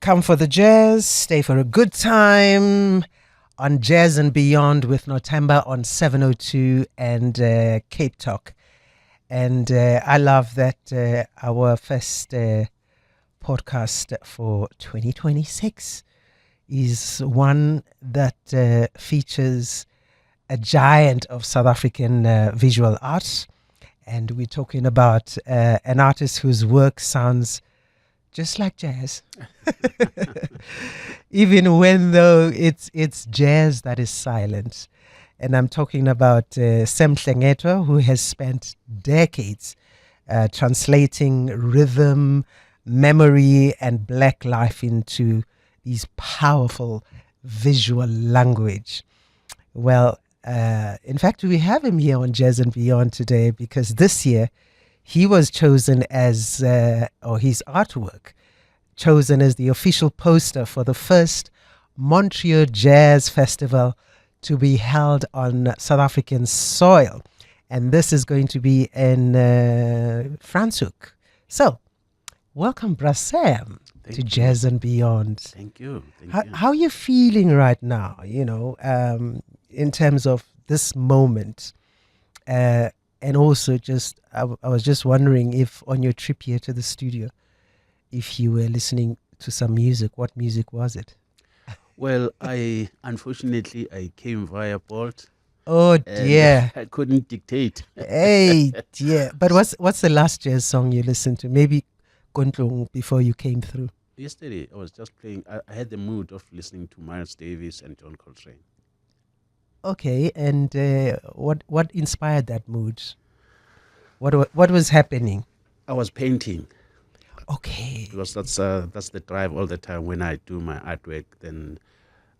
Come for the jazz, stay for a good time on Jazz and Beyond with Nothemba on 702 and Cape Talk. And I love that our first podcast for 2026 is one that features a giant of South African visual art. And we're talking about an artist whose work sounds just like jazz. Even when though it's jazz that is silent. And I'm talking about Nhlengethwa, who has spent decades translating rhythm, memory, and black life into these powerful visual language. Well, in fact, we have him here on Jazz and Beyond today because this year he was chosen as, or his artwork, chosen as the official poster for the first Montreal Jazz Festival to be held on South African soil. And this is going to be in Franschhoek. So, welcome, Brasem, to Jazz and Beyond. Thank you. How are you feeling right now, in terms of this moment? And also just, I was just wondering if on your trip here to the studio, if you were listening to some music, what music was it? Well, unfortunately, I came via Bolt. Oh dear. I couldn't dictate. Hey dear. But what's the last jazz song you listened to? Maybe Kontlong before you came through. Yesterday, I was just playing. I had the mood of listening to Miles Davis and John Coltrane. Okay, and what inspired that mood? What was happening? I was painting. Okay. Because that's the drive all the time. When I do my artwork, then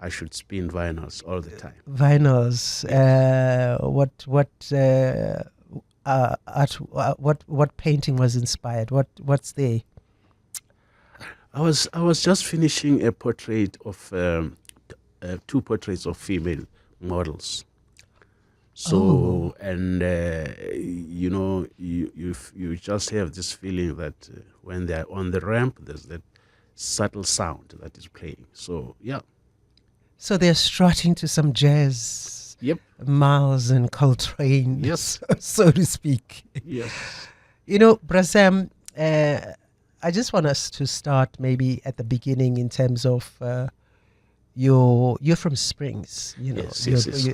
I should spin vinyls all the time. Vinyls. What painting was inspired? What's there? I was just finishing a portrait of two portraits of female models. So and you just have this feeling that when they are on the ramp, there's that subtle sound that is playing. So yeah. So they're strutting to some jazz. Yep. Miles and Coltrane. Yes. So to speak. Yes. Brasem, I just want us to start maybe at the beginning in terms of you're from Springs, Yes.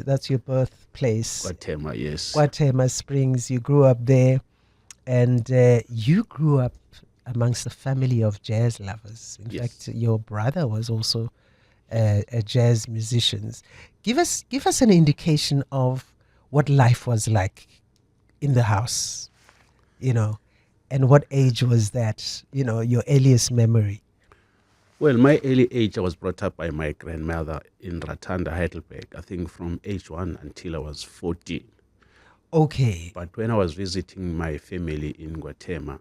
That's your birthplace. Nothemba, yes. Nothemba Springs. You grew up there, and you grew up amongst a family of jazz lovers. In fact, your brother was also a jazz musician. Give us an indication of what life was like in the house, and what age was that? Your earliest memory. Well, my early age, I was brought up by my grandmother in Ratanda, Heidelberg, I think from age 1 until I was 14. Okay. But when I was visiting my family in Nothemba,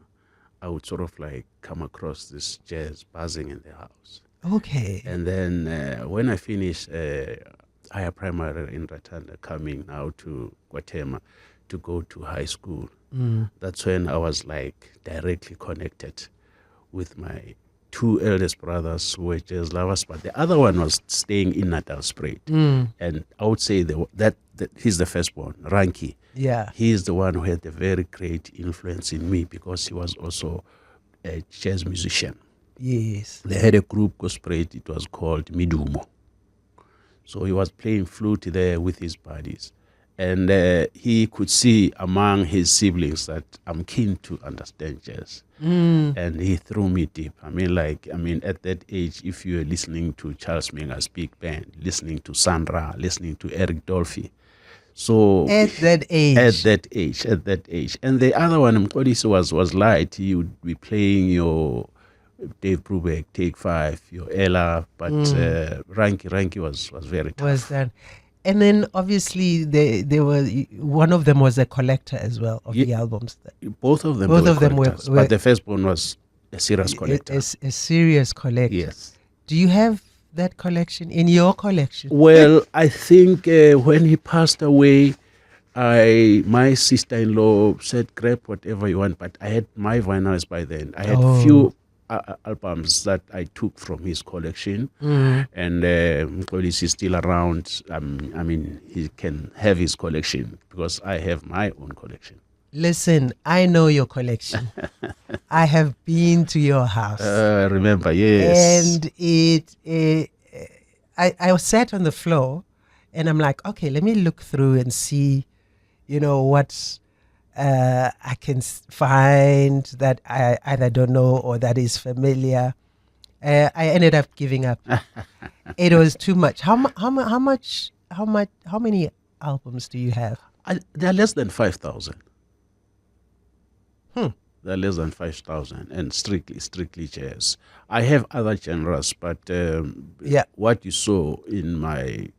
I would sort of like come across this jazz buzzing in the house. Okay. And then when I finished higher primary in Ratanda, coming now to Nothemba to go to high school, that's when I was like directly connected with my two eldest brothers who were jazz lovers, but the other one was staying in Natalspruit. And I would say that he's the firstborn, Ranky. Yeah. He is the one who had a very great influence in me because he was also a jazz musician. Yes. They had a group Gospret, it was called Midumo. So he was playing flute there with his buddies. And he could see among his siblings that I'm keen to understand jazz. And he threw me deep. I mean, at that age, if you were listening to Charles Mingus big band, listening to Sandra, listening to Eric Dolphy. So at that age. And the other one, Mkodisi was light. He would be playing your Dave Brubeck, Take 5, your Ella, but Ranky was very tough. Was that? And then obviously they were, one of them was a collector as well of the albums. Both of them were, but the firstborn was a serious collector. A serious collector. Yes. Do you have that collection in your collection? Well, I think when he passed away, my sister-in-law said, grab whatever you want, but I had my vinyls by then. I had few albums that I took from his collection. Mm. And Mxolisi is still around. I mean, he can have his collection because I have my own collection. Listen, I know your collection. I have been to your house. Remember, yes. And I sat on the floor and I'm like, okay, let me look through and see, what I can find that I either don't know or that is familiar. I ended up giving up. It was too much. How many albums do you have? They're less than 5,000. Hmm. They're less than 5,000 and strictly jazz. I have other genres, but what you saw in my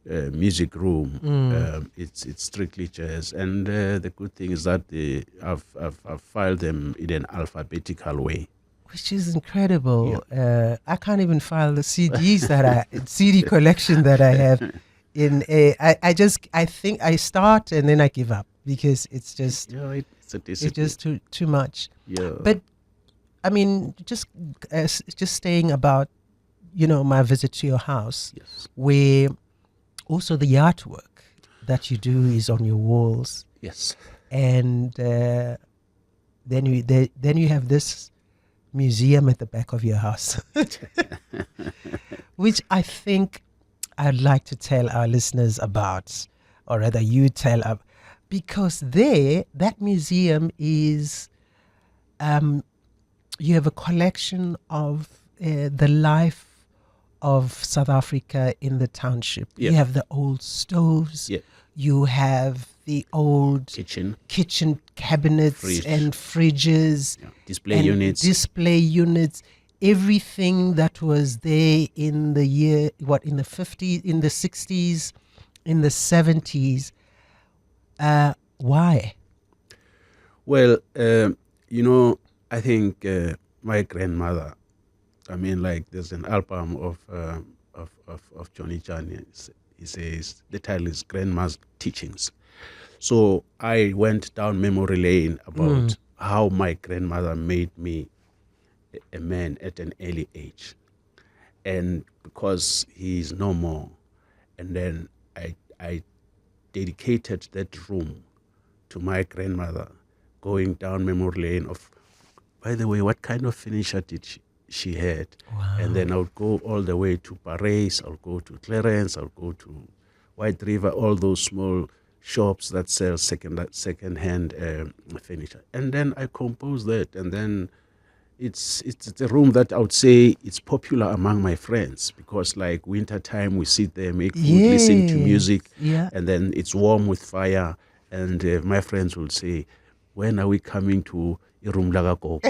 music room, it's strictly jazz. And the good thing is that I've filed them in an alphabetical way. Which is incredible. Yeah. I can't even file the CDs CD collection that I have. I think I start and then I give up because it's just it's just too much. Yeah. But I mean, just staying about, my visit to your house, yes, where also the artwork that you do is on your walls. Yes. And then you have this museum at the back of your house, which I think I'd like to tell our listeners about, or rather you tell, because that museum is, you have a collection of the life of South Africa in the township. Yeah. You have the old stoves. Yeah. You have the old kitchen cabinets and fridges, display units, everything that was there in the year, in the 50s, in the 60s, in the 70s. Why? Well, I think my grandmother, there's an album of Johnny Johnny. He says the title is Grandma's Teachings. So I went down memory lane about how my grandmother made me a man at an early age. And because he is no more, and then I dedicated that room to my grandmother, going down memory lane of, by the way, what kind of furniture did she had? Wow. And then I would go all the way to Paris, I'll go to Clarence, I'll go to White River, all those small shops that sell second-hand furniture. And then I compose that, and then it's a room that I would say it's popular among my friends, because like winter time we sit there, make food, listen to music, and then it's warm with fire, and my friends will say, when are we coming to Irumlaga?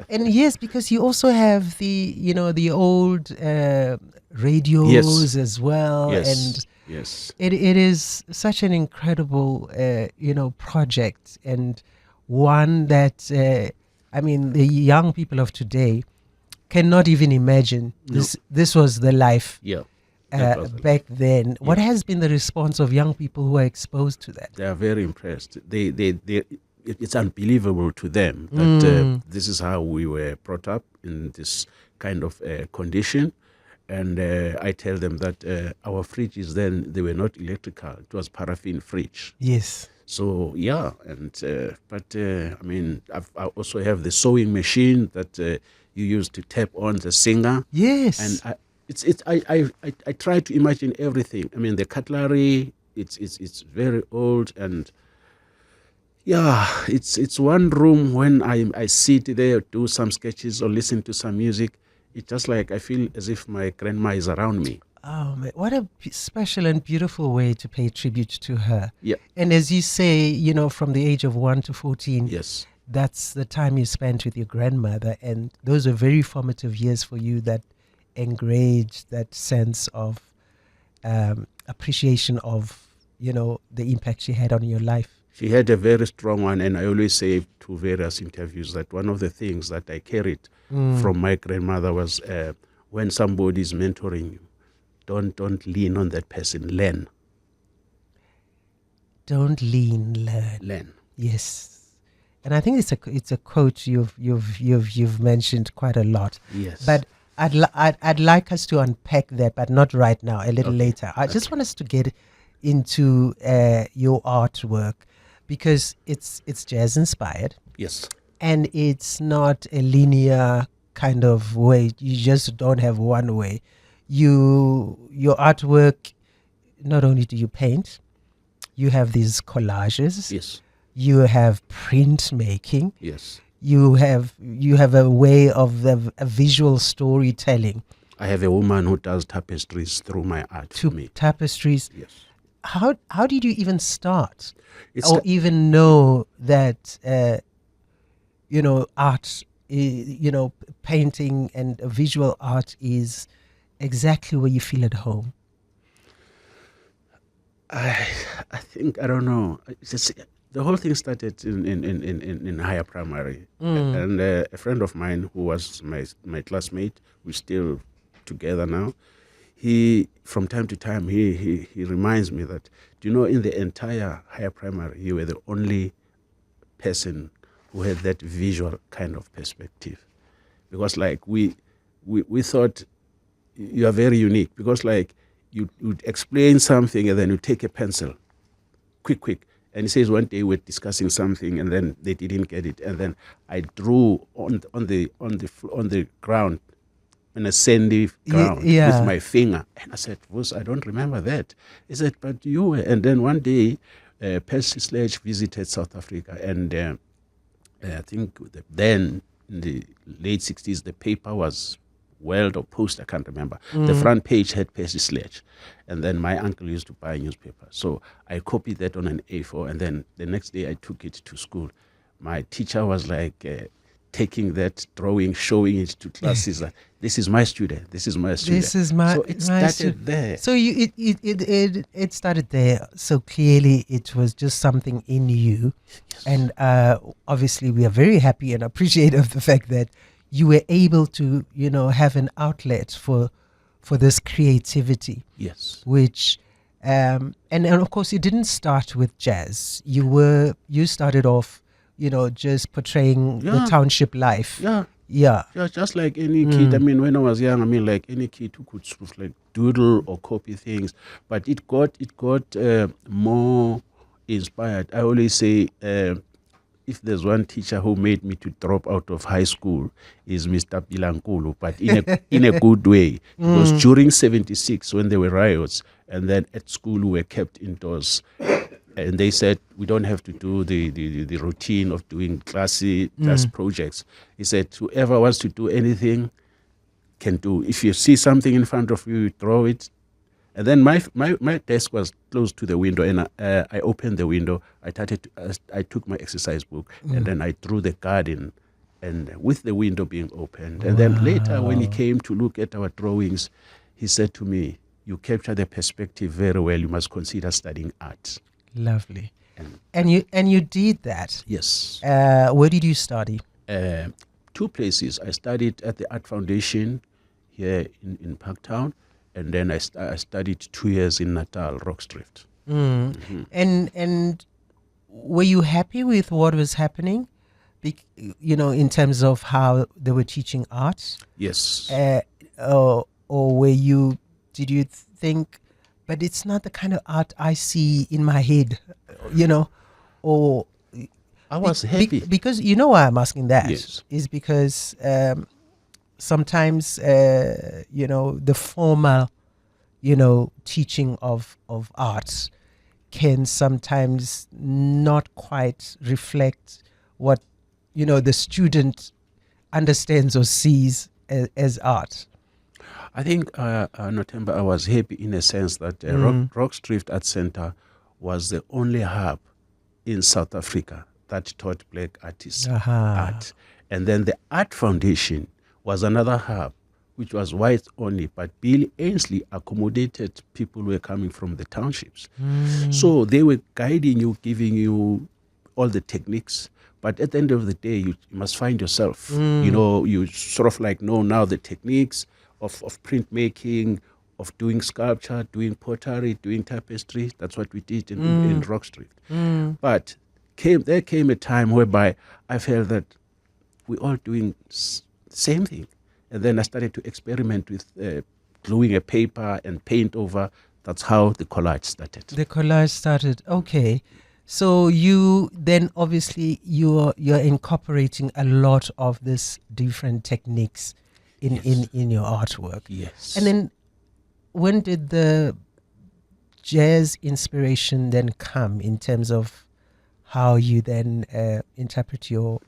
And yes, because you also have the old radios as well. Yes. And it is such an incredible project, and one that the young people of today cannot even imagine. This was the life back then. What has been the response of young people who are exposed to that? They are very impressed. It's unbelievable to them that this is how we were brought up, in this kind of condition. And I tell them that our fridges then, they were not electrical. It was paraffin fridge. Yes. So, I also have the sewing machine that you use to tap on the singer. Yes. And I try to imagine everything. I mean, the cutlery, it's very old, and it's one room. When I sit there, do some sketches or listen to some music, it's just like I feel as if my grandma is around me. Oh, man, what a special and beautiful way to pay tribute to her. Yeah. And as you say, from the age of 1 to 14, yes, that's the time you spent with your grandmother. And those are very formative years for you that engaged that sense of appreciation of, the impact she had on your life. She had a very strong one, and I always say to various interviews that one of the things that I carried from my grandmother was when somebody is mentoring you, don't lean on that person, learn. Don't lean, learn. Learn. Yes. and I think it's a quote you've mentioned quite a lot. Yes. But I'd like us to unpack that, but not right now. A little Okay. later. I just want us to get into your artwork, because it's jazz inspired, Yes. and it's not a linear kind of way. You just don't have one way. Your artwork, not only do you paint, you have these collages, Yes. you have printmaking, Yes. you have a way of a visual storytelling, I have a woman who does tapestries through my art to for me. tapestries. Yes. How did you even start, It's or sta- even know that art, painting and visual art is exactly where you feel at home? I I think I don't know. It's just, the whole thing started in higher primary, and a friend of mine who was my classmate, we're still together now. He, from time to time, he reminds me that, do you know, in the entire higher primary, you were the only person who had that visual kind of perspective, because like we thought you are very unique, because like you'd explain something and then you take a pencil, quick. And he says one day we're discussing something and then they didn't get it, and then I drew on the ground, on a sandy ground, with Yeah. my finger, and I said, "Wos, I don't remember that." He said, "But you were." And then one day, Percy Sledge visited South Africa, and I think then in the late 60s, the paper was World or Post, I can't remember. The front page had Percy Sledge. And then my uncle used to buy a newspaper. So I copied that on an A4, and then the next day I took it to school. My teacher was like taking that drawing, showing it to classes. This is my student. This is my student. This is my So it my started there. So it started there. So clearly it was just something in you, and obviously we are very happy and appreciative of the fact that you were able to have an outlet for this creativity, Yes. which and of course you didn't start with jazz. You started off just portraying the Yeah. township life. Yeah. Yeah. Yeah, just like any kid. I mean, when I was young, I mean, like any kid who could sort of like doodle or copy things, but it got more inspired. I always say, if there's one teacher who made me to drop out of high school, is Mr. Bilankulu, but in a good way. Because during '76, when there were riots, and then at school we were kept indoors, and they said we don't have to do the routine of doing class projects. He said whoever wants to do anything can do. If you see something in front of you, you draw it. And then my desk was close to the window, and I opened the window. I took my exercise book, and then I drew the garden, and with the window being opened. And then later, when he came to look at our drawings, he said to me, "You capture the perspective very well. You must consider studying art." Lovely. And you did that. Yes. Where did you study? Two places. I studied at the Art Foundation here in Parktown, and then I studied 2 years in Natal, Rockstrift. And were you happy with what was happening? In terms of how they were teaching art? Yes. Or did you think, but it's not the kind of art I see in my head, or I was happy. because why I'm asking that Yes. is because sometimes the formal teaching of art can sometimes not quite reflect what the student understands or sees as art. I think, Nothemba, I was happy in a sense that Rockstrift Art Center was the only hub in South Africa that taught black artists art. And then the Art Foundation was another hub, which was white only, but Bill Ainsley accommodated people who were coming from the townships. So they were guiding you, giving you all the techniques. But at the end of the day, you must find yourself. You sort of like know now the techniques of printmaking, of doing sculpture, doing pottery, doing tapestry. That's what we did in Rockstrift. But there came a time whereby I felt that we're all doing the same thing. And then I started to experiment with gluing a paper and paint over. That's how the collage started. The collage started. Okay. So you then obviously you're incorporating a lot of this different techniques in your artwork. Yes. And then when did the jazz inspiration then come in terms of how you then interpret your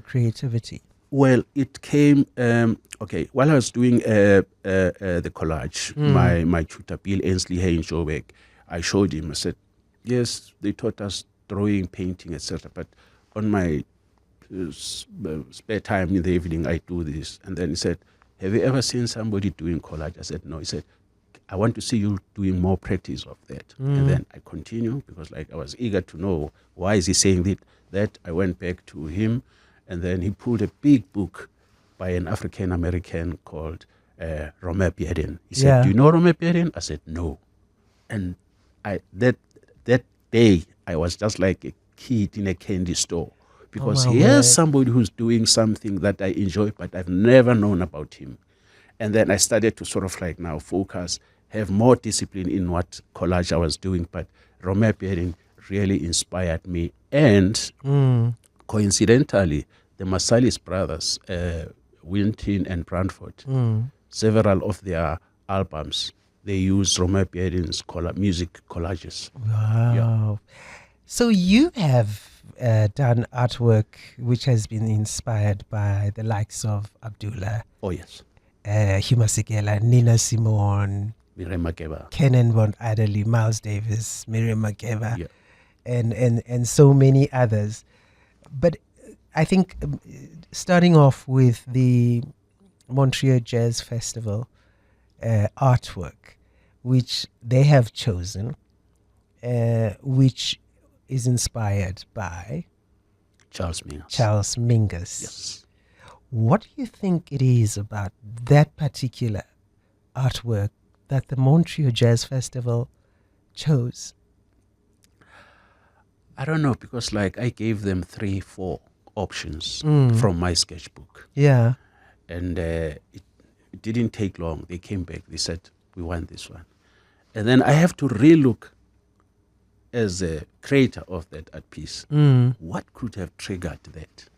creativity? Well, it came, while I was doing the collage, my tutor, Bill Ainsley here in Joburg, I showed him, I said, yes, they taught us drawing, painting, etc. But on my spare time in the evening, I do this. And then he said, have you ever seen somebody doing collage? I said, no. He said, I want to see you doing more practice of that. And then I continue because I was eager to know why is he saying that. I went back to him, and then he pulled a big book by an African-American called Romer Pierden. He said, do you know Romer Pierden? I said, no. And that day, I was just like a kid in a candy store because here's somebody who's doing something that I enjoy, but I've never known about him. And then I started to sort of now focus, have more discipline in what collage I was doing. But Romer Pierden really inspired me. And coincidentally, the Masalis brothers, Winton and Branford, several of their albums, they use Romer Pierden's music collages. Wow. Yeah. So you have done artwork which has been inspired by the likes of Abdullah. Oh, yes. Huma Sikela, Nina Simone, Miriam Makeba, Kenan von Adderley, Miles Davis, Miriam Makeba, and so many others. But I think starting off with the Montreal Jazz Festival artwork, which they have chosen, which is inspired by Charles Mingus. Charles Mingus. Yes. What do you think it is about that particular artwork that the Montreal Jazz Festival chose? I don't know, because I gave them 3-4 options from my sketchbook. Yeah. And it didn't take long. They came back. They said, we want this one. And then I have to relook as a creator of that art piece. What could have triggered that?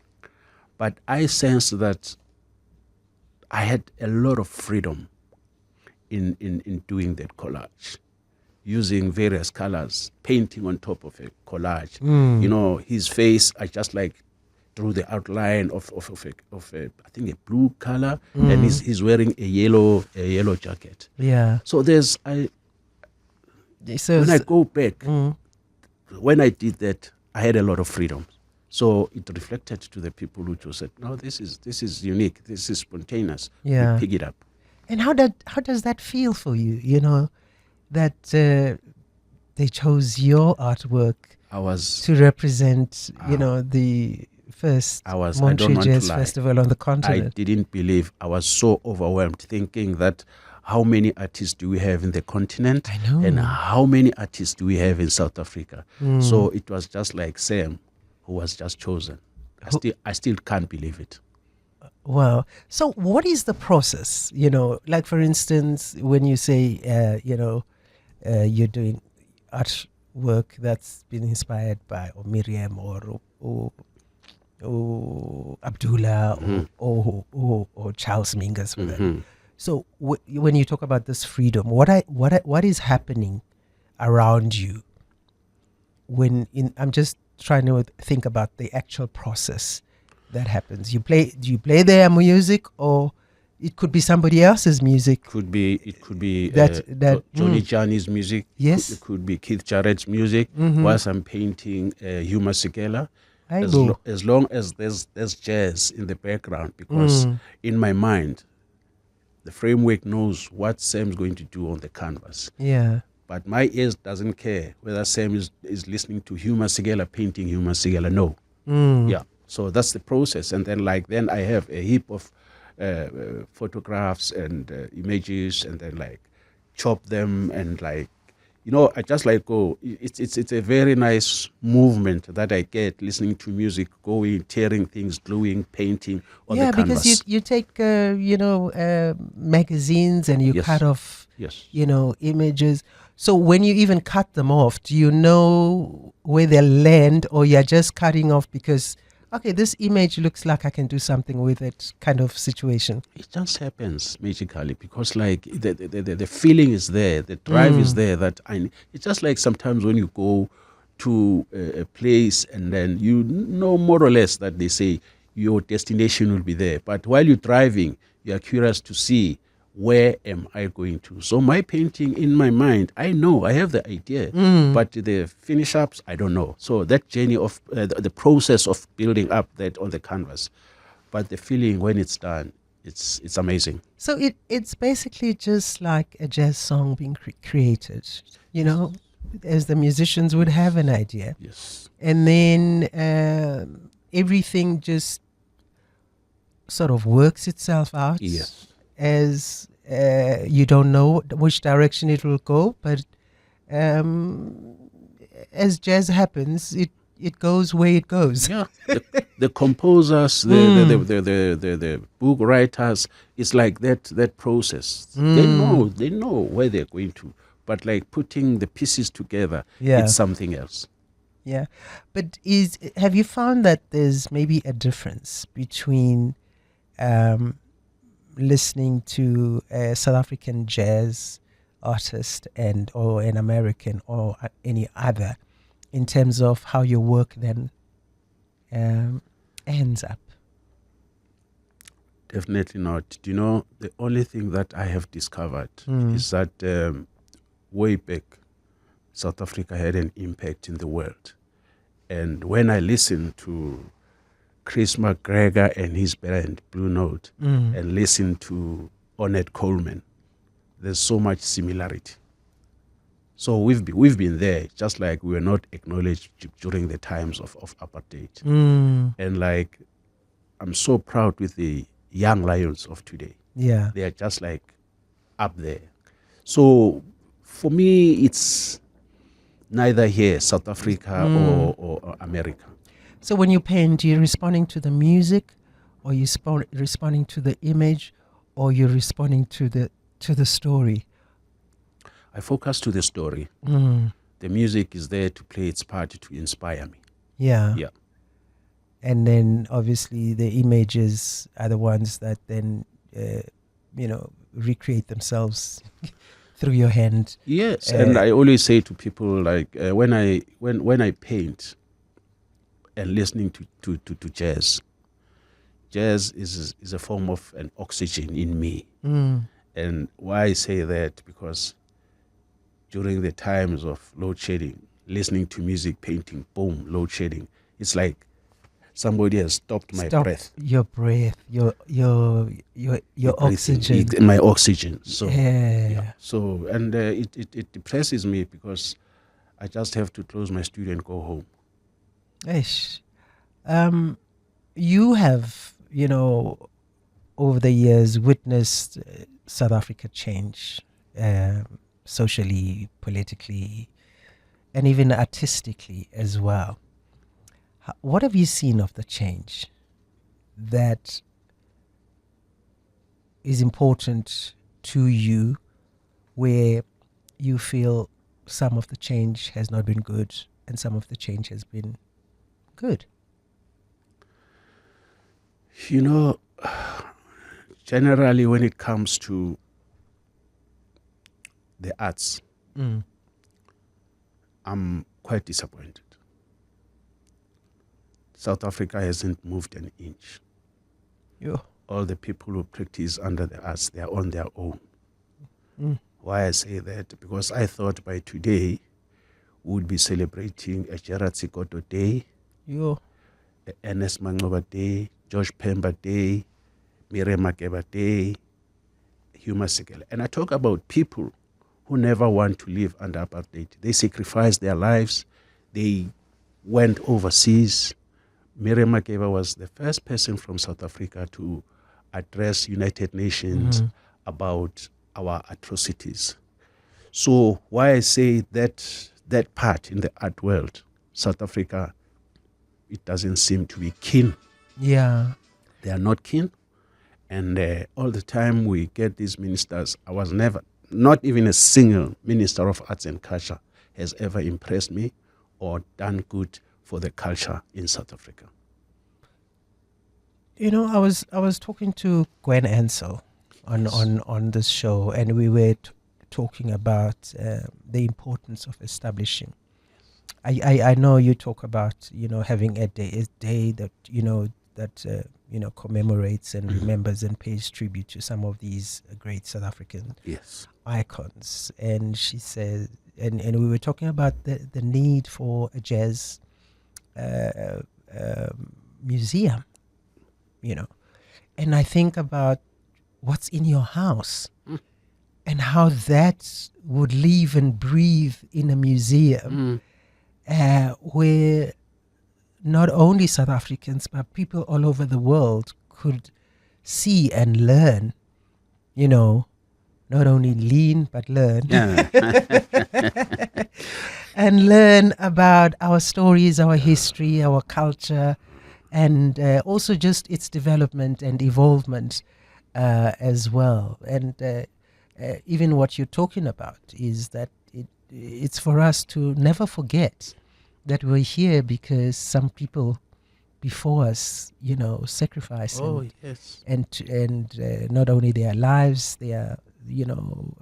But I sensed that I had a lot of freedom in doing that collage, using various colors, painting on top of a collage. You know, his face, I just drew the outline of a I think a blue color, and he's wearing a yellow jacket. Yeah. So when I go back, when I did that, I had a lot of freedom. So it reflected to the people who just said, no, this is unique, this is spontaneous. Yeah. We pick it up. And how does that feel for you? You know, that they chose your artwork to represent, the first Montreal Jazz Festival on the continent. I didn't believe. I was so overwhelmed, thinking that how many artists do we have in the continent? I know. And how many artists do we have in South Africa? So it was just like Sam, who was just chosen. I still can't believe it. Wow. So what is the process? You know, like for instance, when you say, you're doing artwork that's been inspired by Miriam or Abdullah or Charles Mingus. So when you talk about this freedom, what is happening around you? I'm just trying to think about the actual process that happens. Do you play their music, or it could be somebody else's music? It could be Johnny Johnny's music. Yes. It could be Keith Jarrett's music. Whilst I'm painting Huma Sikela, as long as there's jazz in the background, because in my mind, the framework knows what Sam's going to do on the canvas. Yeah. But my ears doesn't care whether Sam is listening to Huma Sikela, painting Huma Sikela. No. Yeah. So that's the process. And then then I have a heap of photographs and images, and then chop them and I just like go. It's a very nice movement that I get listening to music, going, tearing things, gluing, painting on the Yeah, because you canvas. you take magazines and you cut Yes, off yes. images. So when you even cut them off, do you know where they land, or you're just cutting off because okay, this image looks like I can do something with it, kind of situation? It just happens magically because like the feeling is there, the drive is Mm. there it's just like sometimes when you go to a place and then you know more or less that they say your destination will be there. But while you're driving, you are curious to see where am I going to. So my painting in my mind, I know I have the idea, but the finish ups, I don't know. So that journey of the process of building up that on the canvas, but the feeling when it's done, it's amazing. So it's basically just like a jazz song being created, as the musicians would have an idea, Yes. and then everything just sort of works itself out Yes. as you don't know which direction it will go, but um, as jazz happens, it goes where it goes. Yeah. The composers, the book writers, it's like that process. They know where they're going to. But like putting the pieces together, Yeah. it's something else. Yeah, but have you found that there's maybe a difference between um, listening to a South African jazz artist or an American or any other in terms of how your work then ends up? Definitely not. Do you know, the only thing that I have discovered is that way back, South Africa had an impact in the world. And when I listen to Chris McGregor and his band, Blue Note, and listen to Ornette Coleman, there's so much similarity. So we've been there, just like we were not acknowledged during the times of apartheid. And like, I'm so proud with the young lions of today. Yeah. They are just like up there. So for me, it's neither here, South Africa or America. So when you paint, you're responding to the music, or you responding to the image, or you're responding to the story? I focus to the story. The music is there to play its part to inspire me. Yeah. Yeah. And then obviously the images are the ones that then recreate themselves through your hand. Yes, and I always say to people like when I paint and listening to jazz is a form of an oxygen in me. And why I say that, because during the times of load shedding, listening to music, painting, boom, load shedding, it's like somebody has stopped my breath. Your breath, your oxygen. My oxygen. So Yeah. So and it depresses me because I just have to close my studio and go home. Ish. You have, over the years witnessed South Africa change, socially, politically, and even artistically as well. What have you seen of the change that is important to you, where you feel some of the change has not been good and some of the change has been good? Generally when it comes to the arts, I'm quite disappointed. South Africa hasn't moved an inch. Yeah. All the people who practice under the arts, they are on their own. Why I say that? Because I thought by today we would be celebrating a Gerard Sikoto Day, Yeah. a Ernest Mangoba Day, George Pemba Day, Miriam Makeba Day, Huma Sekele. And I talk about people who never want to live under apartheid. They sacrificed their lives. They went overseas. Miriam Makeba was the first person from South Africa to address United Nations about our atrocities. So why I say that part in the art world, South Africa, it doesn't seem to be keen. Yeah. They are not keen. And all the time we get these ministers, I was never, not even a single minister of arts and culture has ever impressed me or done good for the culture in South Africa. You know, I was talking to Gwen Ansell on Yes. on this show, and we were talking about the importance of establishing. I know you talk about, you know, having a day that, you know, that you know, commemorates and remembers and pays tribute to some of these great South African Yes. icons. And she said, and we were talking about the need for a jazz uh, museum, you know. And I think about what's in your house and how that would live and breathe in a museum where not only South Africans, but people all over the world could see and learn, you know, not only lean, but learn. Yeah. And learn about our stories, our history, our culture, and also just its development and evolvement as well. And even what you're talking about is that it's for us to never forget that we're here because some people before us, you know, sacrifice Oh, yes. and not only their lives, their, you know,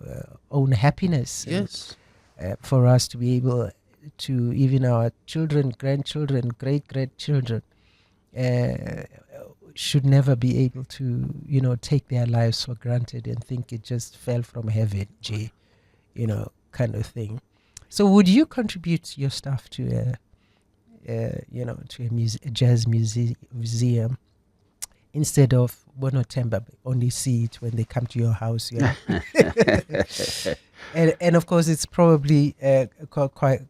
own happiness. Yes. For us to be able to, even our children, grandchildren, great grandchildren, uh, should never be able to, you know, take their lives for granted and think it just fell from heaven, you know, kind of thing. So, would you contribute your stuff to you know, to a jazz museum instead of Nothemba only see it when they come to your house? You know? And of course, it's probably quite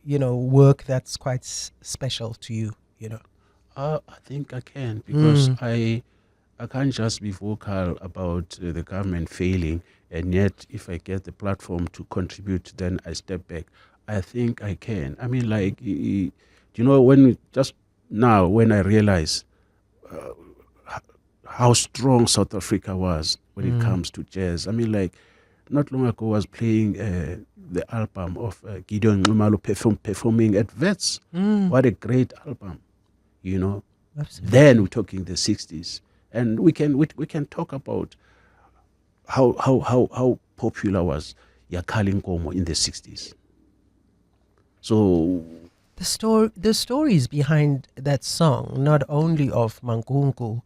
you know, work that's quite special to you. You know. I think I can, because I can't just be vocal about the government failing, and yet if I get the platform to contribute, then I step back. I think I can. I mean, like, you know, just now when I realize how strong South Africa was when it comes to jazz. I mean, like, not long ago I was playing the album of Gideon Nxumalo performing at Vets. What a great album, you know. Absolutely. Then we're talking the 60s. And we can talk about how popular was Yakali Nkomo in the 60s. So The stories behind that song, not only of Mangungu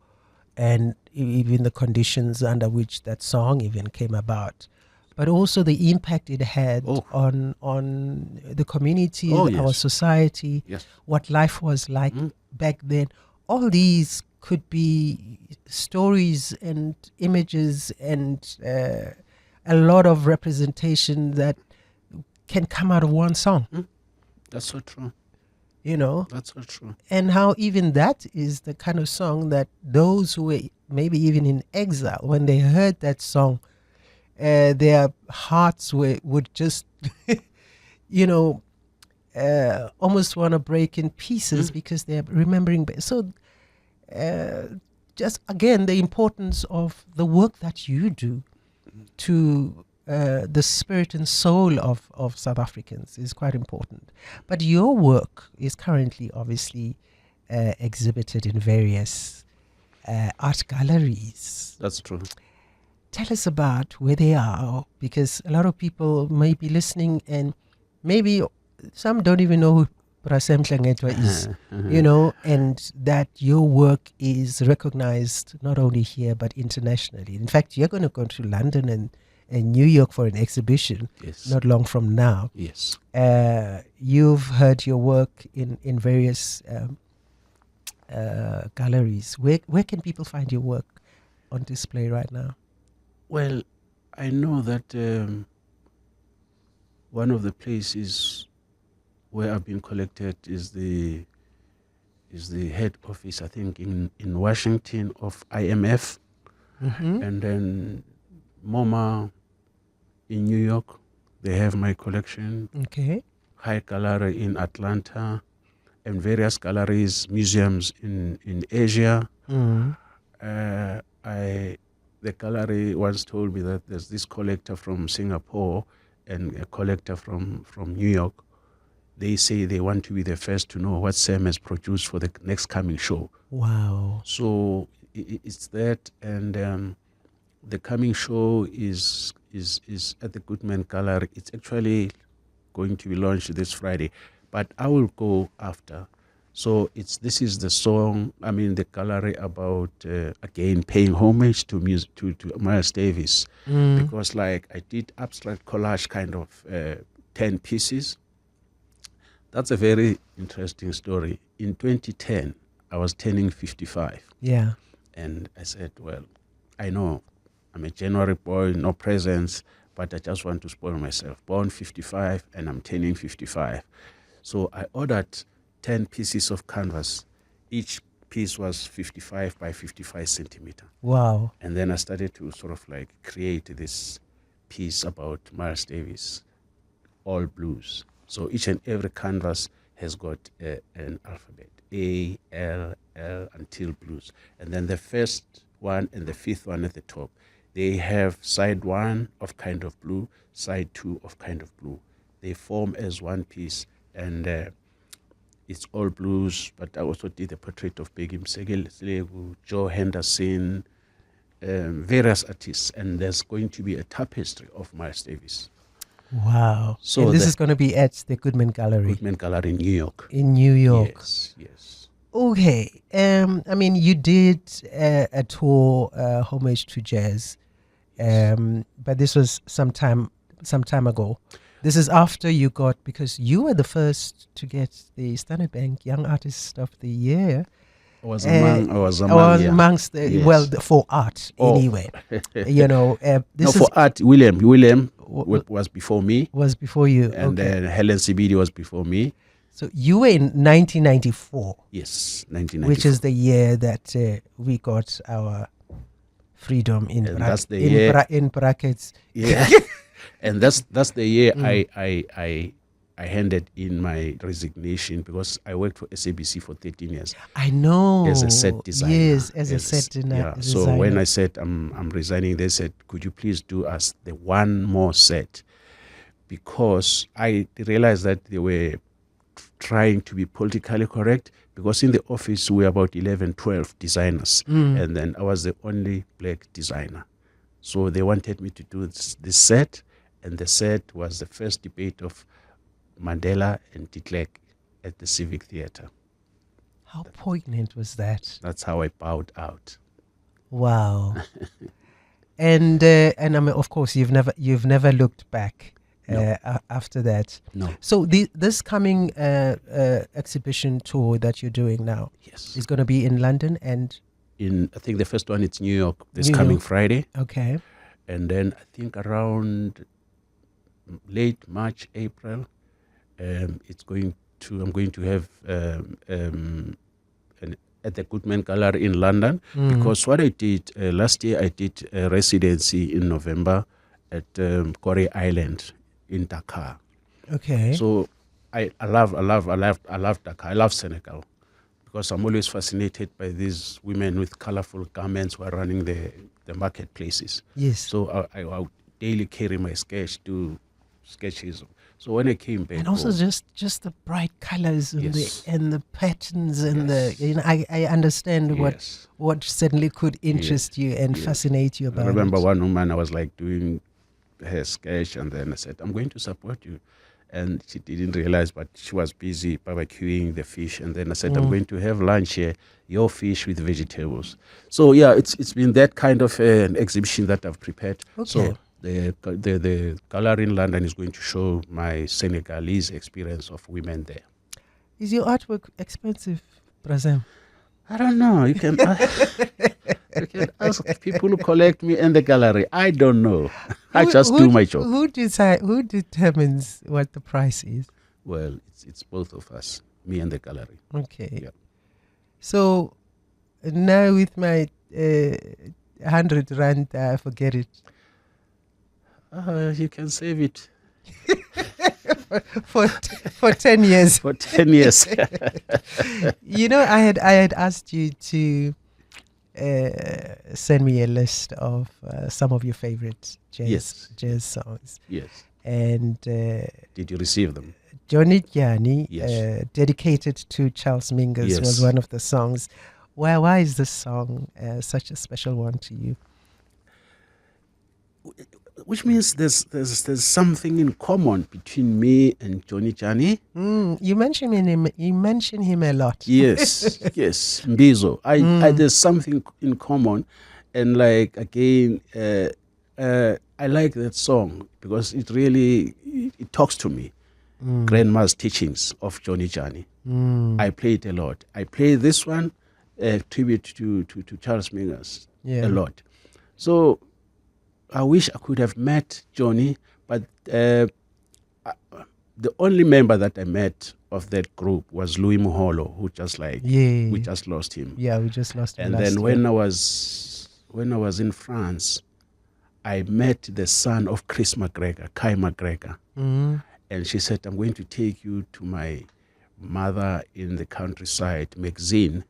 and even the conditions under which that song even came about, but also the impact it had on the community, our yes. society, Yes. what life was like back then. All these could be stories and images and a lot of representation that can come out of one song. That's so true. You know, That's so true. and how even that is the kind of song that those who were maybe even in exile, when they heard that song, their hearts would just, you know, almost want to break in pieces because they're remembering. So, just again, the importance of the work that you do to the spirit and soul of South Africans is quite important. But your work is currently obviously exhibited in various art galleries. That's true. Tell us about where they are, because a lot of people may be listening and maybe some don't even know who Nhlengethwa is, you know, and that your work is recognized not only here but internationally. In fact, you're going to go to London and New York for an exhibition not long from now. Yes. You've heard your work in various galleries. Where can people find your work on display right now? Well, I know that one of the places where I've been collected is the head office, I think, in Washington of IMF, and then MoMA in New York, They have my collection. Okay. High Gallery in Atlanta, and various galleries, museums in Asia. Mm. The gallery once told me that there's this collector from Singapore and a collector from New York. They say they want to be the first to know what Sam has produced for the next coming show. Wow. So it's that, and the coming show is at the Goodman Gallery. It's actually going to be launched this Friday, but I will go after. So this is the song, the gallery about again paying homage to music to Miles Davis, because like I did abstract collage kind of 10 pieces. That's a very interesting story. In 2010, I was turning 55. Yeah. And I said, well, I know I'm a January boy, no presents, but I just want to spoil myself. Born 55 and I'm turning 55. So I ordered 10 pieces of canvas. Each piece was 55 by 55 centimeter. Wow. And then I started to sort of like create this piece about Miles Davis, all blues. So each and every canvas has got an alphabet, A, L, L, until blues. And then the first one and the fifth one at the top, they have side one of kind of blue, side two of kind of blue. They form as one piece, and it's all blues, but I also did a portrait of Bheki Msegele, Joe Henderson, various artists, and there's going to be a tapestry of Miles Davis. Wow. So and this is going to be at the Goodman Gallery. Goodman Gallery in New York. In New York. Yes. Okay. You did a tour, homage to jazz, but this was some time ago. This is after you got, because you were the first to get the Standard Bank Young Artist of the Year. I was amongst the, yes. Well, for art anyway. For art, William was before me. Was before you, and then Helen Sibidi was before me. So you were in 1994. Yes, 1994. Which is the year that we got our freedom in brackets. Yeah. And that's the year I handed in my resignation, because I worked for SABC for 13 years. I know. As a set designer. Yes, as a set designer. So when I said I'm resigning, they said, could you please do us the one more set? Because I realized that they were trying to be politically correct, because in the office we were about 11, 12 designers, and then I was the only black designer. So they wanted me to do this set, and the set was the first debate of Mandela and de Klerk at the Civic Theatre. How poignant was that? That's how I bowed out. Wow. and of course you've never looked back after that. No. So this coming exhibition tour that you're doing now, yes, is going to be in London and I think the first one is New York this coming Friday. Okay. And then I think around late March, April, I'm going to have at the Goodman Gallery in London, because what I did last year, I did a residency in November at Corey Island in Dakar. Okay. So I love Dakar. I love Senegal, because I'm always fascinated by these women with colorful garments who are running the marketplaces. Yes. So I would daily carry my sketch, do sketches. So when I came back, and also just the bright colors and the patterns and I understand what certainly could interest you and fascinate you about it. I remember one woman, I was like doing her sketch, and then I said, I'm going to support you. And she didn't realize, but she was busy barbecuing the fish. And then I said, I'm going to have lunch here, your fish with vegetables. So yeah, it's been that kind of an exhibition that I've prepared. Okay. So the gallery in London is going to show my Senegalese experience of women there. Is your artwork expensive, Brazem? I don't know. You can ask people who collect me in the gallery. I don't know. I just do my job. Who determines what the price is? Well, it's both of us, me and the gallery. Okay. Yeah. So now with my 100 rand, forget it. You can save it. for 10 years. For 10 years. I had asked you to send me a list of some of your favorite Yes. jazz songs. Yes. And Did you receive them? Johnny Gianni, Yes. dedicated to Charles Mingus, was Yes. one of the songs. Why is this song such a special one to you? Which means there's something in common between me and Johnny Gianni. You mention him. You mention him a lot. Yes, yes, Mbizo. There's something in common, and like again, I like that song because it really it talks to me. Grandma's teachings of Johnny Gianni. I play it a lot. I play this one, tribute to Charles Mingus, a lot. So I wish I could have met Johnny, but the only member that I met of that group was Louis Muholo, who we just lost him. Yeah, we just lost him. And then when I was in France, I met the son of Chris McGregor, Kai McGregor. And she said, I'm going to take you to my mother in the countryside, Maxine,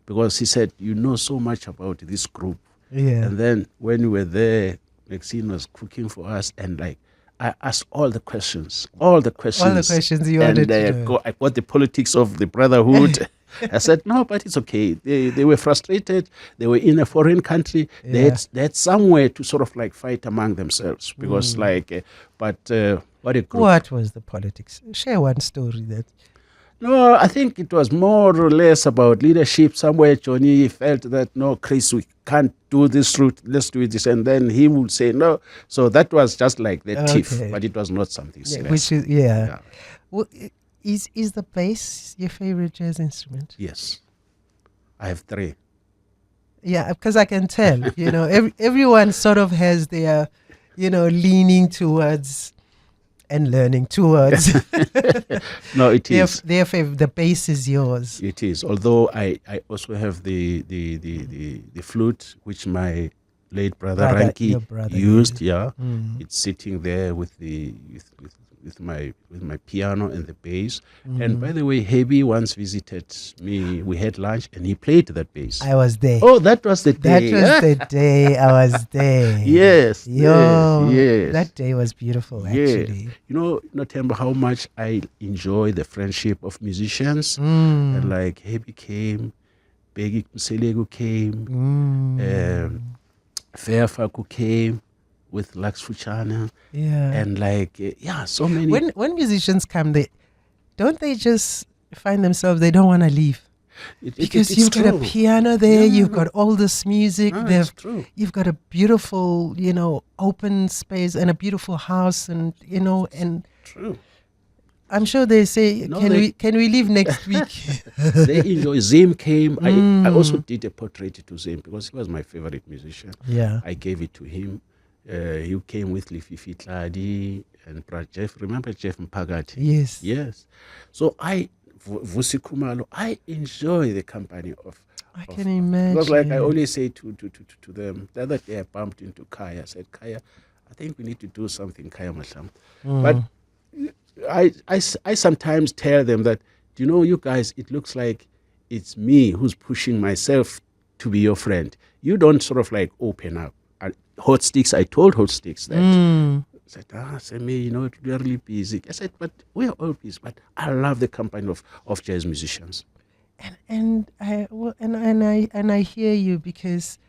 because he said, you know so much about this group. Yeah. And then when we were there, Maxine was cooking for us, and like I asked all the questions you wanted to know. I got the politics of the brotherhood. I said, no, but it's okay. They were frustrated. They were in a foreign country. They had somewhere to sort of like fight among themselves because what a group. What was the politics? Share one story that. No, I think it was more or less about leadership. Somewhere Johnny felt that, no, Chris, we can't do this route. Let's do this. And then he would say no. So that was just like the tiff, but it was not something serious. Which is, yeah. Well, is the bass your favorite jazz instrument? Yes. I have 3. Yeah, because I can tell, everyone sort of has their, leaning towards and learning towards. No, it is. The bass is yours. It is. Although I also have the flute, which my late brother Ranki used. Yeah, it's sitting there with my piano and the bass. And by the way, Hebi once visited me. We had lunch, and he played that bass. I was there. Oh, that was the day. That was the day I was there. Yes. Yes. That day was beautiful, actually. Nothemba, how much I enjoy the friendship of musicians. And like Hebi came, Begi Kuselegu came, Fairfaku came with Lux Fuchana. Yeah. And so many. When musicians come, don't they just find themselves, they don't want to leave? Because you've got a piano there, you've got all this music, you've got a beautiful, open space and a beautiful house, and True. I'm sure they say, can we leave next week? They enjoy. Zim came. I also did a portrait to Zim because he was my favorite musician. Yeah. I gave it to him. He came with Lififi Tladi and Brad Jeff. Remember Jeff Mpagati? Yes. Yes. So Vusi Kumalo, I enjoy the company of. I can imagine. Because like I always say to them, the other day I bumped into Kaya. I said, Kaya, I think we need to do something, Kaya Masham. But I sometimes tell them that, you guys, it looks like it's me who's pushing myself to be your friend. You don't sort of like open up. Hot Sticks, I told Hot Sticks that. I said, Semi, we're really busy. I said, but we're all busy. But I love the company of jazz musicians. And I hear you, because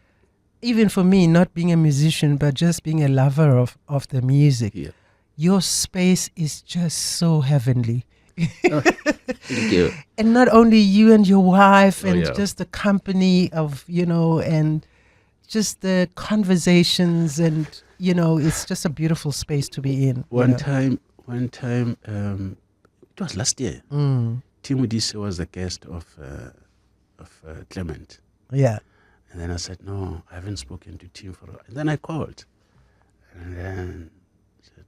even for me, not being a musician, but just being a lover of the music, your space is just so heavenly. Thank you. And not only you and your wife, just the company of, and just the conversations, and it's just a beautiful space to be in. One time, it was last year. Tim Udise was the guest of Clement. Yeah. And then I said, no, I haven't spoken to Tim for a while. And then I called. And then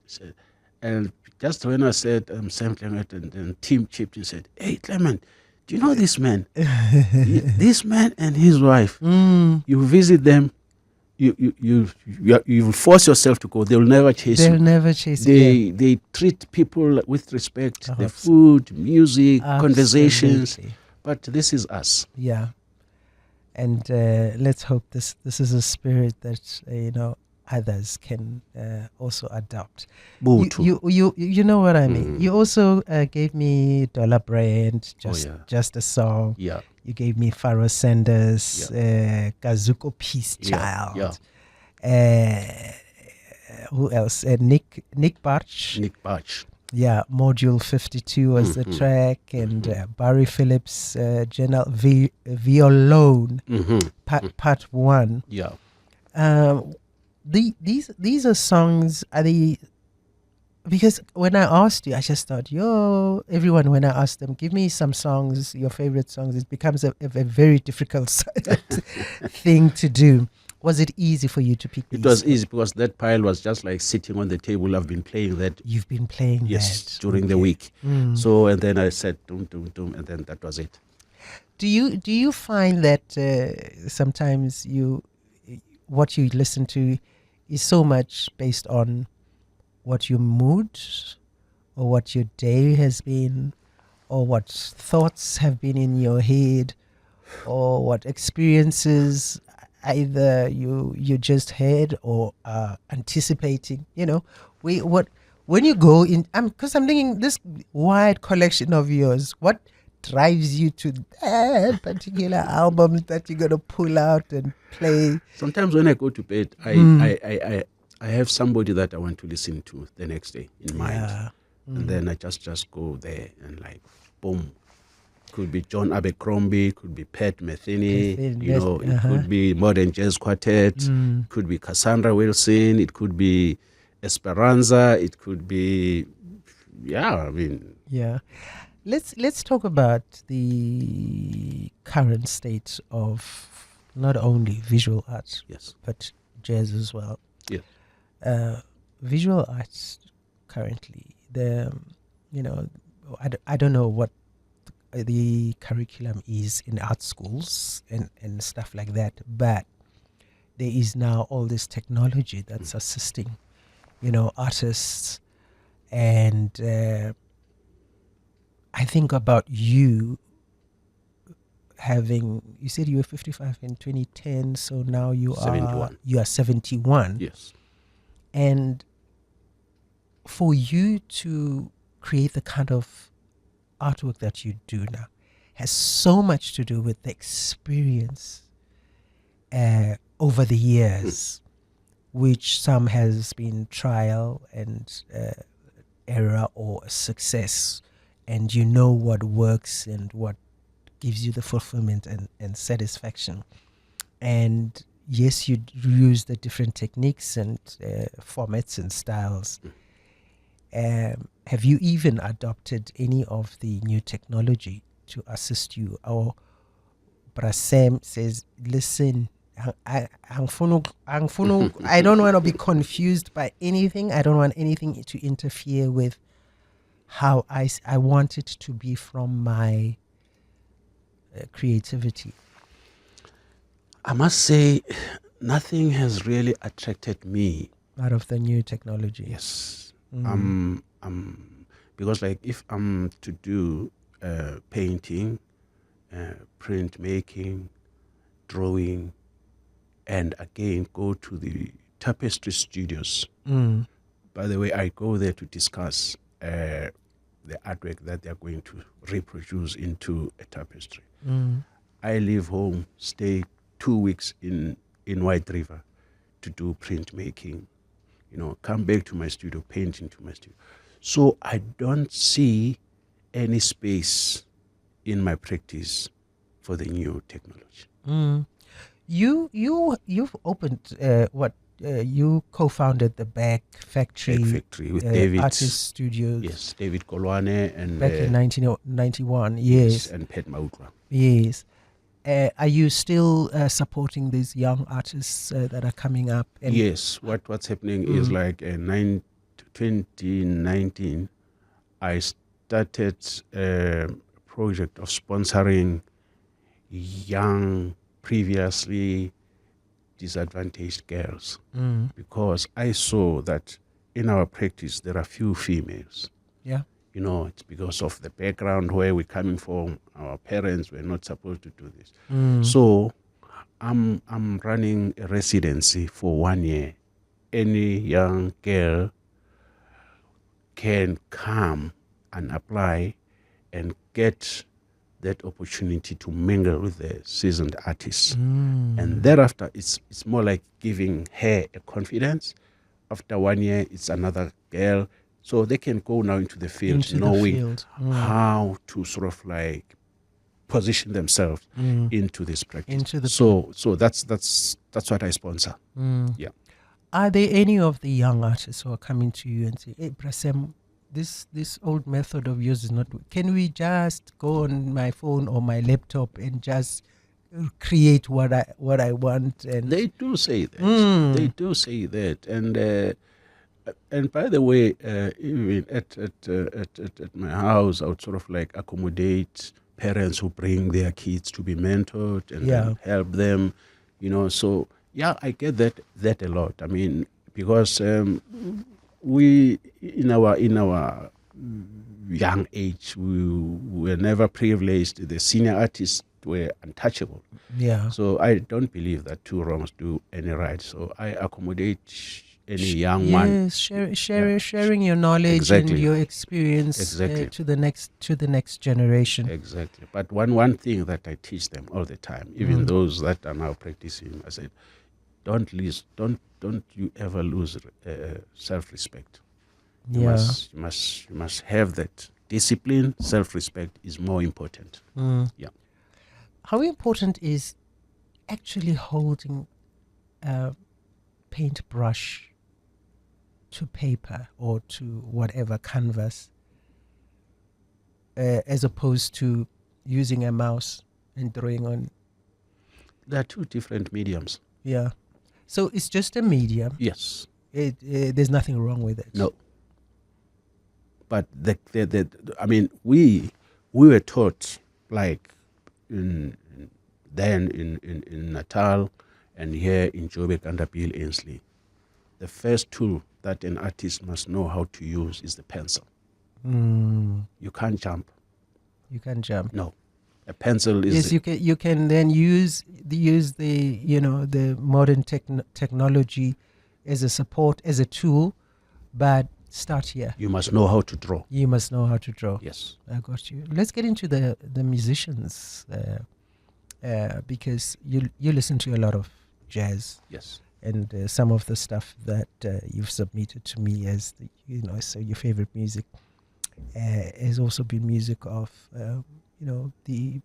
said, and just when I said Sam Clement, and then Tim chipped in and said, hey, Clement, do you know this man? This man and his wife, you visit them, you force yourself to go. They'll never chase They'll you. never chase you. They treat people with respect. The food, music, conversations. But this is us. Yeah. And let's hope this is a spirit that others can also adopt. You know what I mean. You also gave me Dollar Brand, just a song. Yeah. You gave me Pharaoh Sanders, Kazuko Peace Child. Who else? Nick Barch. Nick Barch. Yeah, Module 52 was the track, and Barry Phillips, General Violone, part 1. Yeah. These are songs. Because when I asked you, I just thought, everyone, when I asked them, give me some songs, your favorite songs, it becomes a very difficult thing to do. Was it easy for you to pick these? It was easy because that pile was just like sitting on the table. I've been playing that. You've been playing that during the week. So, and then I said, dum, and then that was it. Do you find that sometimes what you listen to is so much based on what your mood or what your day has been or what thoughts have been in your head or what experiences either you just had or are anticipating? When you go in, because I'm thinking this wide collection of yours, what drives you to that particular album that you're gonna pull out and play? Sometimes when I go to bed, I have somebody that I want to listen to the next day in mind, and then I just go there and like boom. Could be John Abercrombie, could be Pat Metheny, it could be Modern Jazz Quartet, could be Cassandra Wilson, it could be Esperanza, it could be, Let's talk about the current state of not only visual arts, but jazz as well. Yes. Visual arts currently, I don't know what the curriculum is in art schools and stuff like that, but there is now all this technology that's assisting artists, and I think about you said you were 55 in 2010, so now you 71. are 71. Yes. And for you to create the kind of artwork that you do now has so much to do with the experience over the years, which some has been trial and error or success, and you know what works and what gives you the fulfillment and satisfaction. And yes, you use the different techniques and formats and styles. Have you even adopted any of the new technology to assist you? Or Brasem says, listen, I don't want to be confused by anything. I don't want anything to interfere with how I want it to be from my creativity. I must say, nothing has really attracted me out of the new technology. Yes. Because like if I'm to do painting, printmaking, drawing, and again go to the tapestry studios. By the way, I go there to discuss the artwork that they're going to reproduce into a tapestry. I leave home, stay 2 weeks in White River to do printmaking. Come back to my studio, paint into my studio. So I don't see any space in my practice for the new technology. You've opened you co-founded the Back Factory. Back Factory with David Artist Studios. Yes, David Kolwane and back in 1991. Yes, and Pat Mautwa. Yes. Are you still supporting these young artists that are coming up? And yes. What's happening is like in 2019, I started a project of sponsoring young, previously disadvantaged girls, because I saw that in our practice there are few females. Yeah. It's because of the background where we're coming from. Our parents were not supposed to do this. So I'm running a residency for 1 year. Any young girl can come and apply and get that opportunity to mingle with the seasoned artists. And thereafter, it's more like giving her a confidence. After 1 year, it's another girl. So they can go now into the field knowing how to sort of like position themselves into this practice. So that's what I sponsor. Yeah. Are there any of the young artists who are coming to you and say, "Hey, Brasem, this old method of yours is not. Can we just go on my phone or my laptop and just create what I want?" And they do say that. They do say that, and by the way, even at my house, I would sort of like accommodate parents who bring their kids to be mentored and help them. So yeah, I get that a lot. I mean, because we in our young age, we were never privileged. The senior artists were untouchable. Yeah. So I don't believe that two wrongs do any right. So I accommodate any young one. Sharing your knowledge and your experience to the next generation. Exactly. But one thing that I teach them all the time, even those that are now practicing, I said, don't you ever lose self-respect. You must have that discipline. Self-respect is more important. Yeah. How important is actually holding a paintbrush to paper or to whatever canvas, as opposed to using a mouse and drawing on? There are two different mediums. Yeah. So it's just a medium. Yes. There's nothing wrong with it. No. But I mean, we were taught, like in Natal and here in Joburg under Bill Ainsley, the first tool that an artist must know how to use is the pencil. You can't jump. You can't jump. No. A pencil is... Yes, you can then use the modern technology as a support, as a tool, but start here. You must know how to draw. You must know how to draw. Yes. I got you. Let's get into the musicians, because you listen to a lot of jazz. Yes. And some of the stuff that you've submitted to me as so your favorite music has also been music of the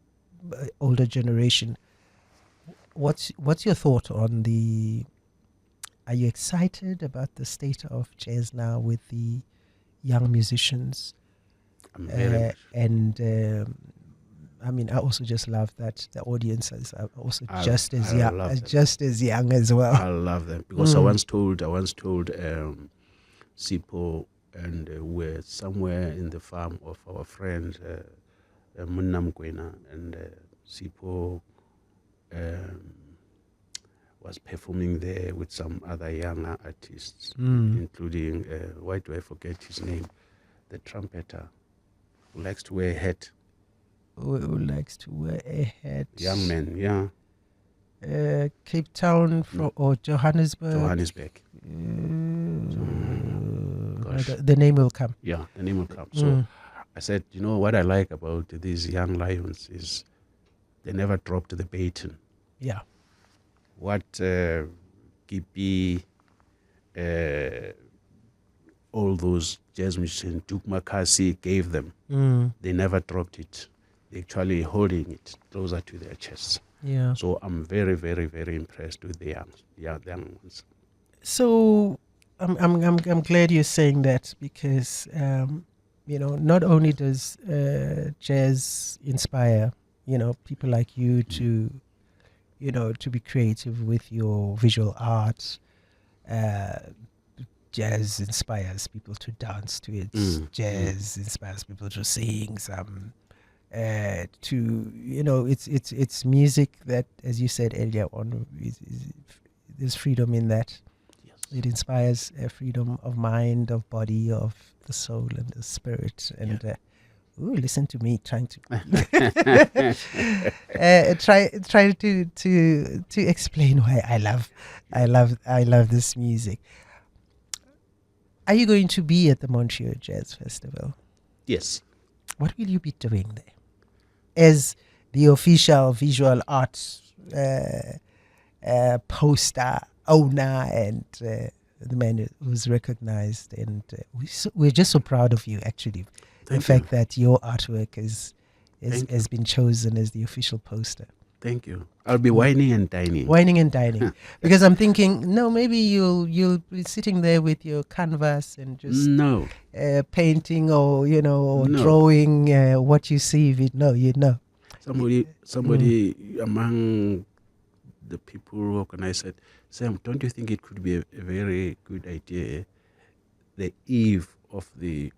older generation. What's your thought on the? Are you excited about the state of jazz now with the young musicians? I'm very I mean, I also just love that the audiences are also just as young as well. I love them because I once told Sipho, and we're somewhere in the farm of our friend Nhlengethwa, and Sipho was performing there with some other younger artists, including why do I forget his name? The trumpeter who likes to wear a hat. Who likes to wear a hat? Young man, yeah. Cape Town or Johannesburg? Johannesburg. The name will come. Yeah, the name will come. So I said, what I like about these young lions is they never dropped the baton. Yeah. What Kipi, all those jazz musicians, Duke Makasi gave them, they never dropped it. They're actually holding it closer to their chests. Yeah. So I'm very, very, very impressed with the young ones. So I'm glad you're saying that because not only does jazz inspire people like you to be creative with your visual art. Jazz inspires people to dance to it. Jazz inspires people to sing some. It's music that, as you said earlier on, there's freedom in that. Yes. It inspires freedom of mind, of body, of the soul and the spirit. And listen to me trying to try to explain why I love this music. Are you going to be at the Montreal Jazz Festival? Yes. What will you be doing there as the official visual arts poster owner and the man who's recognized? And we're just so proud of you, actually. Thank the fact you. that your artwork has been chosen as the official poster. Thank you. I'll be whining and dining. Whining and dining. Because I'm thinking, no, maybe you'll be sitting there with your canvas and just No. painting or or No. drawing what you see. Somebody among the people who organized said, Sam, don't you think it could be a very good idea, the eve of the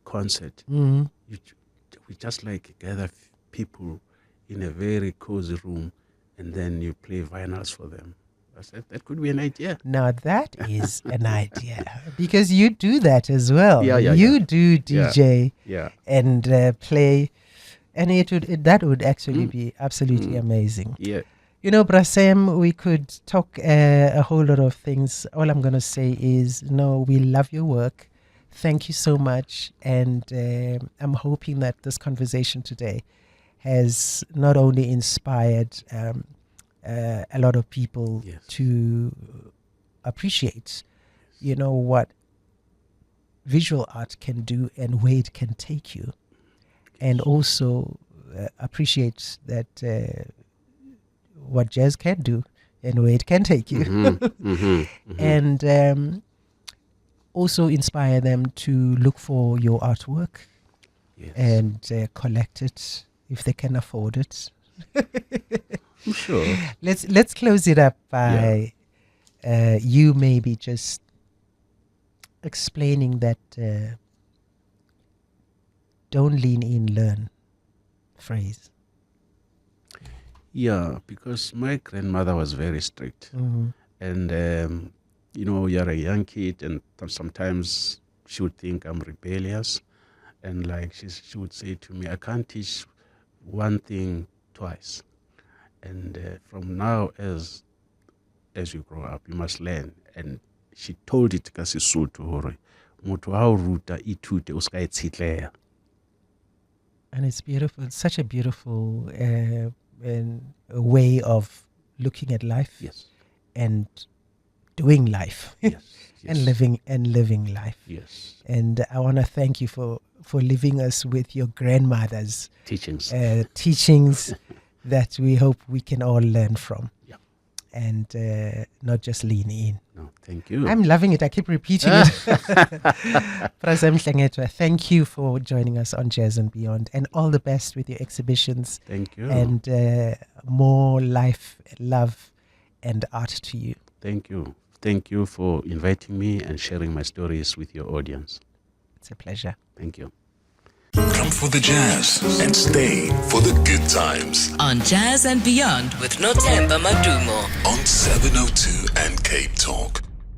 concert, we just like gather people in a very cozy room, and then you play vinyls for them. I said that could be an idea. Now that is an idea, because you do that as well. Yeah. You do DJ and play, and that would actually be absolutely amazing. Yeah. Brasem, we could talk a whole lot of things. All I'm going to say is, we love your work. Thank you so much. And I'm hoping that this conversation today has not only inspired a lot of people to appreciate, what visual art can do and where it can take you. And also appreciate that what jazz can do and where it can take you. And also inspire them to look for your artwork and collect it if they can afford it. Sure. Let's close it up by you maybe just explaining that don't lean in, learn phrase. Yeah, because my grandmother was very strict. And you're a young kid, and sometimes she would think I'm rebellious, and like she would say to me, I can't teach one thing twice. And from now, as you grow up, you must learn. And she told it ka Sesotho hore motho ha o ruta ithute o ska itshetleha. And it's beautiful. It's such a beautiful a way of looking at life. Yes. And doing life. Yes. and living life. Yes. And I want to thank you for leaving us with your grandmother's teachings that we hope we can all learn from. Yeah. And not just lean in. No, thank you. I'm loving it. I keep repeating it. Prasem Nhlengethwa, thank you for joining us on Jazz and Beyond, and all the best with your exhibitions. Thank you. And more life, love, and art to you. Thank you. Thank you for inviting me and sharing my stories with your audience. It's a pleasure. Thank you. Come for the jazz and stay for the good times. On Jazz and Beyond with Nothemba Madumo. On 702 and Cape Talk.